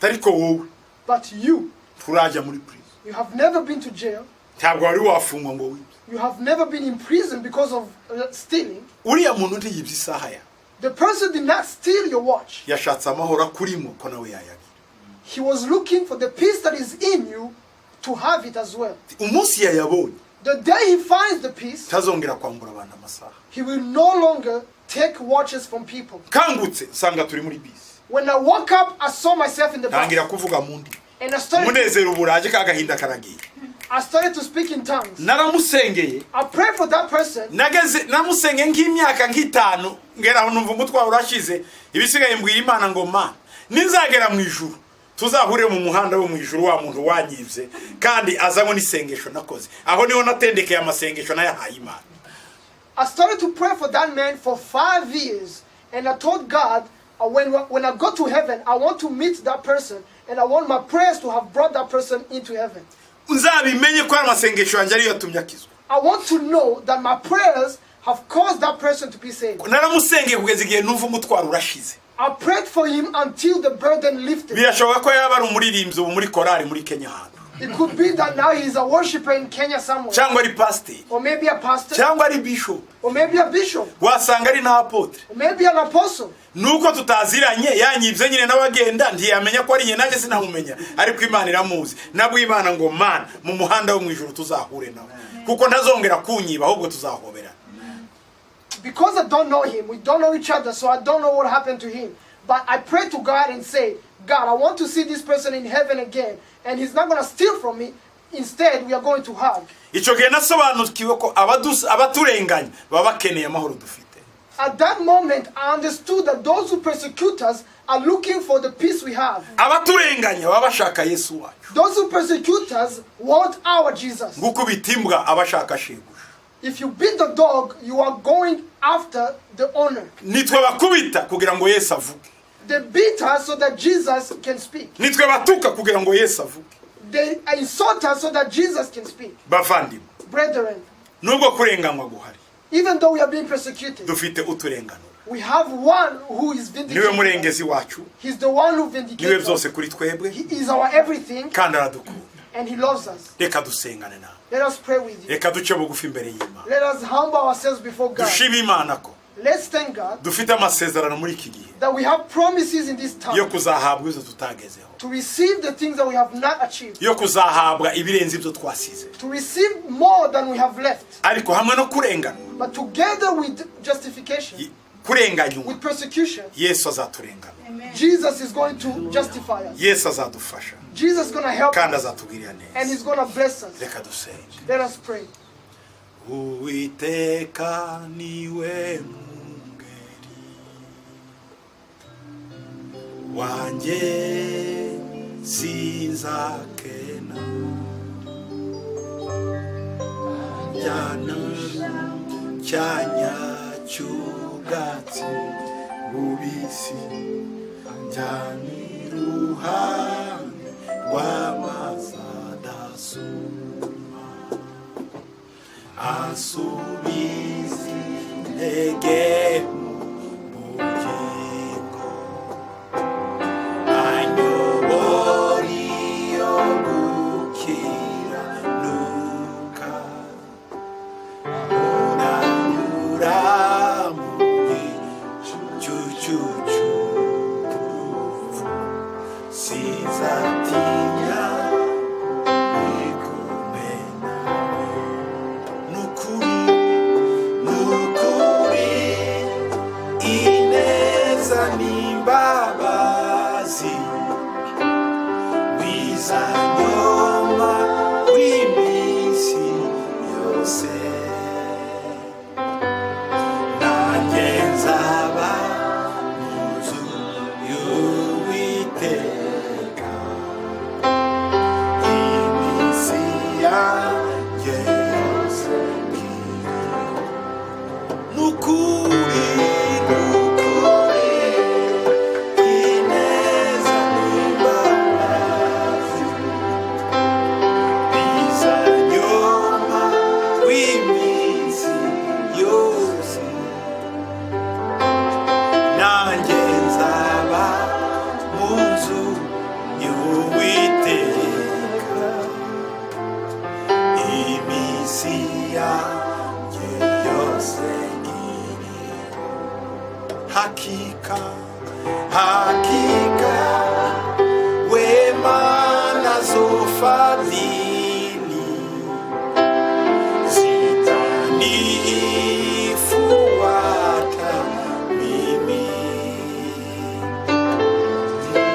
ariko wowe But you turajya muri prison have never been to jail. ntabwo wari wafungwa ngo wibye You have never been in prison because of stealing. uriya muntu ntiyibye isaha ya The person did not steal your watch. yashatse amahoro akurimo ko nawe yayagira He was looking for the peace that is in you to have it as well. umunsi yayabonye The day he finds the peace, ntazongera kwambura abantu amasaha he will no longer take watches from people. kangutse nsanga turi muri bisi When I woke up, I saw myself in the ntangira bus. kuvuga mu ndimi And umunezero uburaje kagahinda karagiye I started to speak in tongues. naramusengeye I prayed for that person. namusenge nk'imyaka nk'itanu ngera aho numva umutwaro urashize ibisigaye mbwira imana ngo ma ninzagera mu ijuru tuzahure mu muhanda wo mu ijuru wa muntu wanyibye kandi azanywe n'isengesho nakoze aho niho natendekeye amasengesho nayahaye imana. I started to pray for that man for 5 years. And I told God, when I go to heaven, I want to meet that person. And I want my prayers to have brought that person into heaven. nzabimenye ko amasengesho yanjye ariyo yatumye akizwa. I want to know that my prayers have caused that person to be saved. naramusengeye kugeza igihe numva umutwaro urashize. I prayed for him until the burden lifted. birashoboka ko yaba ari umuririmbyi ubu muri korali muri Kenya hano It could be that now he's a worshiper in Kenya somewhere. cyangwa ari pasiteri Or maybe a pastor. cyangwa ari bishop Or maybe a bishop. wasanga ari n'apotre. Or maybe an apostle. nuko tutaziranye yanyibye nyine n'abagenda ntiyamenya ko ari nyine nanjye sinamumenya ariko imana iramuzi nabwo imana ngo mana mu muhanda wo mu ijuru tuzahure nawe kuko ntazongera kunyiba ahubwo tuzahobera. Because I don't know him, we don't know each other, so I don't know what happened to him. But I pray to God and say, God, I want to see this person in heaven again. And he's not going to steal from me. Instead, we are going to hug. icyo gihe nasobanukiwe ko abaturenganya baba bakeneye amahoro dufite. At that moment, I understood that those who persecute us are looking for the peace we have. abaturenganya baba bashaka Yesu wacu. Those who persecute us want our Jesus. gukubita imbwa abashaka shebuja. If you beat the dog, you are going after the owner. nitwe bakubita kugira ngo Yesu avuge. They beat us so that Jesus can speak. nitwe batuka kugira ngo Yesu avuge. They insult us so that Jesus can speak. bavandimwe Brethren, nubwo kurenganywa guhari even though we are being persecuted, dufite uturenganura. we have one who is niwe vindicated. murengezi wacu He's the one who niwe vindicates us. byose kuri twebwe He is our everything, kandi aradukunda. and he loves us. reka dusengane nawe Let us pray with you. reka duce bugufi imbere y'Imana Let us humble ourselves before God. dushime Imana ko Let's thank God dufite amasezerano muri iki gihe that we have promises in this yo time kuzahabwa izo tutagezeho to receive the things that we have not achieved, yo kuzahabwa ibirenze ibyo twasize to receive more than we have left. ariko hamwe no kurenganwa But together with justification, kurenganywa with persecution, Yesu azaturengana Jesus is going to justify us. Yesu azadufasha Jesus is going to help kandi us, azatugirira and neza. he's going to bless us. reka dusenge. Let us pray. Uwiteka niwe mungeri wanjye sinzakena njyana cyanya cy'ubwatsi bubisi njyana iruhande rw'amazi adasuma asubiza intege mu bugingo anyobora iyo gukiranuka uranyura mu gicucu cy'urupfu sinzatinya imbabazi bizanyoma w'iminsi yose nanjye nzaba mu nzu y'Uwiteka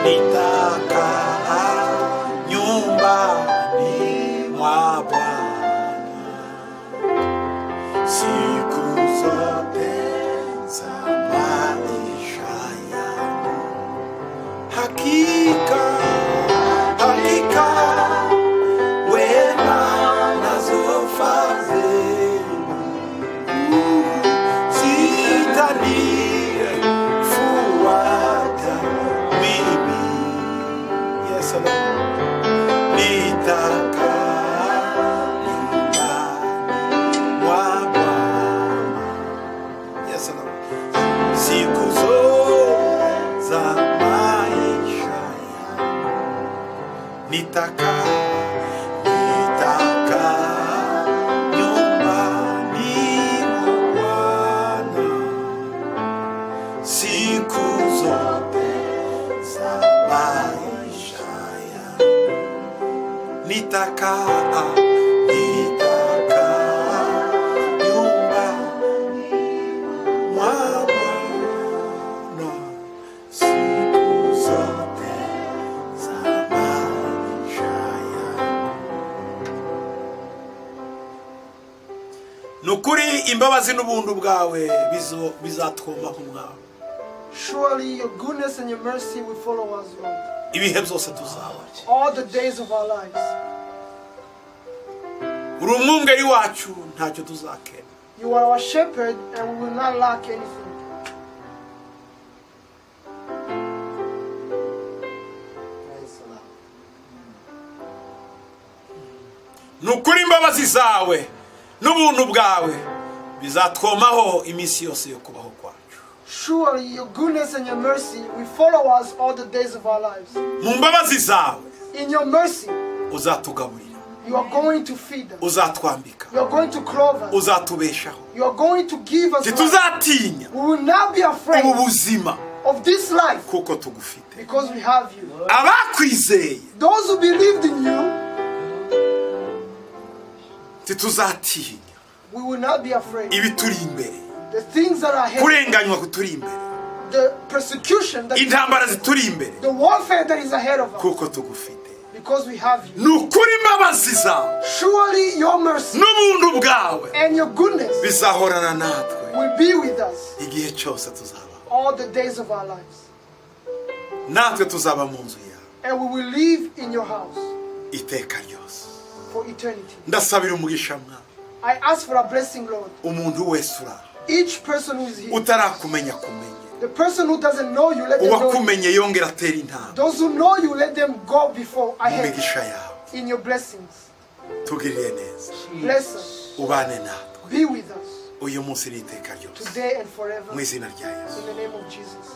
nitakaa nyumbani mwa Bwana siku zote za maisha yangu. Hakika, hakika wema nazo fadhili zitanifuata mimi. Yes, Lord. Nitakaa nyumbani mwa Bwana. Yes, Lord. Siku zote za maisha yangu. Nitakaa nyumbani mwa Bwana siku zote za maisha yangu. Nitakaa nyumbani mwa Bwana siku zote za maisha yangu. Nukuri imbabazi n'ubuntu bwawe bizatwomaho umwami. Surely your goodness and your mercy will follow us, Lord, Ibihe byose tuzaba. all the days of our lives. Uri umwungeri wacu ntacyo tuzakena. You are our shepherd, and we will not lack anything. Nukuri imbabazi zawe n'ubuntu bwawe bizatwomaho iminsi yose yo kubaho kwacu. Surely your goodness and your mercy will follow us all the days of our lives. Mu mbabazi zawe In your mercy, uzatugaburira, you are going to feed us. uzatwambika, You are going to clothe us. uzatubeshaho. You are going to give us life. Ntituzatinya We will not be afraid ubu buzima of this life kuko tugufite. because we have you. Abakwizeye Those who believed in you, ntituzatinya we will not be afraid. ibituri imbere, The things that are ahead, kurenganywa kuturi imbere, the persecution, that is intambara ahead, zituri imbere, the warfare that is ahead of us, kuko tugufite. because we have you. Nukuri imbabazi zawe Surely your mercy n'ubuntu bwawe and your goodness bizahorana natwe will be with us igihe cyose tuzabaho. all the days of our lives. Natwe tuzaba mu nzu yawe And we will live in your house iteka ryose. for eternity. Ndasabira umugisha mwana I ask for a blessing, Lord. umuntu wese uri aho Each person who is here, utarakumenya kumenye, the person who doesn't know you, let them know you. uwakumenye yongera atera intambwe Those who know you, let them go before mu ahead migisha yawe. in your blessings. Tugirire neza, Bless us. ubane natwe Be with us uyu munsi n'iteka ryose today and forever. mu izina rya Yesu. In the name of Jesus.